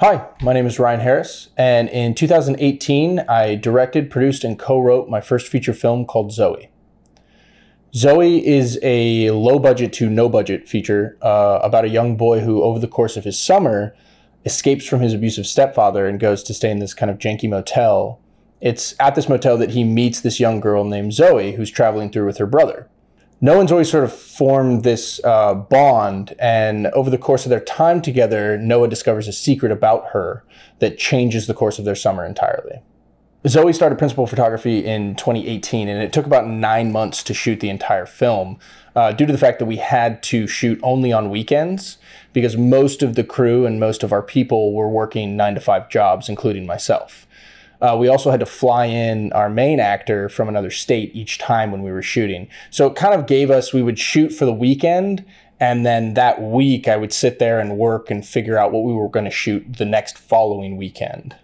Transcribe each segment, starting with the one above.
Hi, my name is Ryan Harris, and in 2018, I directed, produced, and co-wrote my first feature film called Zooey. Zooey is a low-budget to no-budget feature about a young boy who, over the course of his summer, escapes from his abusive stepfather and goes to stay in this kind of janky motel. It's at this motel that he meets this young girl named Zooey, who's traveling through with her brother. Noah and Zooey sort of formed this bond, and over the course of their time together, Noah discovers a secret about her that changes the course of their summer entirely. Zooey started principal photography in 2018, and it took about 9 months to shoot the entire film due to the fact that we had to shoot only on weekends because most of the crew and most of our people were working 9-to-5 jobs, including myself. We also had to fly in our main actor from another state each time when we were shooting. So it kind of gave us, we would shoot for the weekend, and then that week I would sit there and work and figure out what we were going to shoot the next following weekend.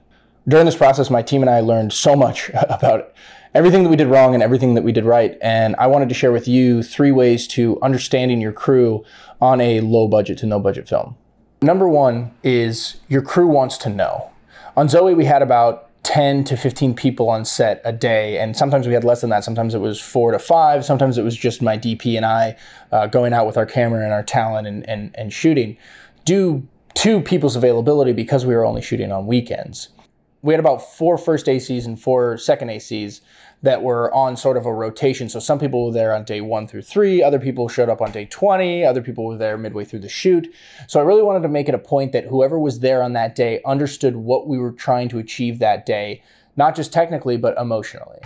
During this process, my team and I learned so much about everything that we did wrong and everything that we did right. And I wanted to share with you 3 ways to understanding your crew on a low budget to no budget film. Number 1 is your crew wants to know. On Zooey, we had about 10 to 15 people on set a day, and sometimes we had less than that. Sometimes it was 4 to 5. Sometimes it was just my DP and I going out with our camera and our talent and shooting due to people's availability because we were only shooting on weekends. We had about 4 first ACs and 4 second ACs that were on sort of a rotation. So some people were there on day 1 through 3, other people showed up on day 20, other people were there midway through the shoot. So I really wanted to make it a point that whoever was there on that day understood what we were trying to achieve that day, not just technically, but emotionally.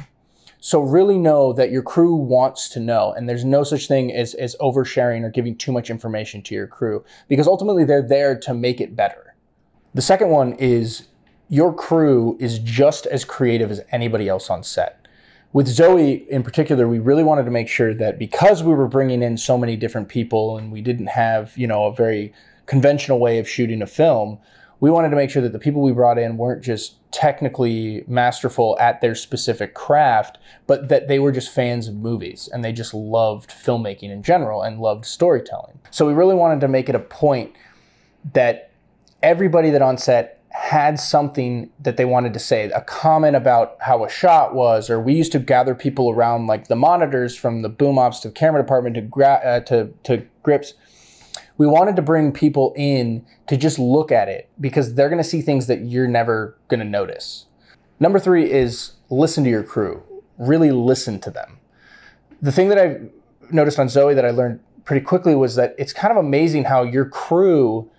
So really know that your crew wants to know, and there's no such thing as oversharing or giving too much information to your crew, because ultimately they're there to make it better. The second one is your crew is just as creative as anybody else on set. With Zooey in particular, we really wanted to make sure that because we were bringing in so many different people and we didn't have, a very conventional way of shooting a film, we wanted to make sure that the people we brought in weren't just technically masterful at their specific craft, but that they were just fans of movies and they just loved filmmaking in general and loved storytelling. So we really wanted to make it a point that everybody that on set had something that they wanted to say, a comment about how a shot was, or we used to gather people around like the monitors from the boom ops to the camera department to grips. We wanted to bring people in to just look at it because they're going to see things that you're never going to notice. Number 3 is listen to your crew. Really listen to them. The thing that I noticed on Zooey that I learned pretty quickly was that it's kind of amazing how your crew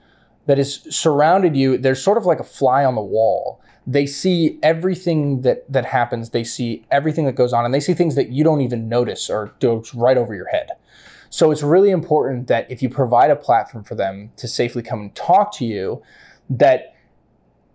that has surrounded you, they're sort of like a fly on the wall. They see everything that happens, they see everything that goes on, and they see things that you don't even notice or goes right over your head. So it's really important that if you provide a platform for them to safely come and talk to you, that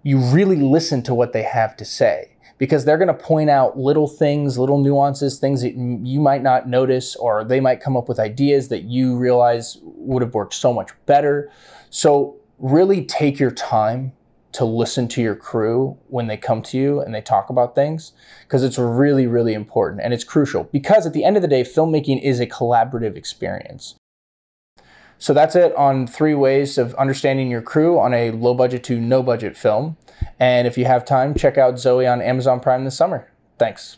you really listen to what they have to say, because they're gonna point out little things, little nuances, things that you might not notice, or they might come up with ideas that you realize would have worked so much better. So really take your time to listen to your crew when they come to you and they talk about things, because it's really, really important and it's crucial, because at the end of the day, filmmaking is a collaborative experience. So that's it on 3 ways of understanding your crew on a low budget to no budget film. And if you have time, check out Zooey on Amazon Prime this summer. Thanks.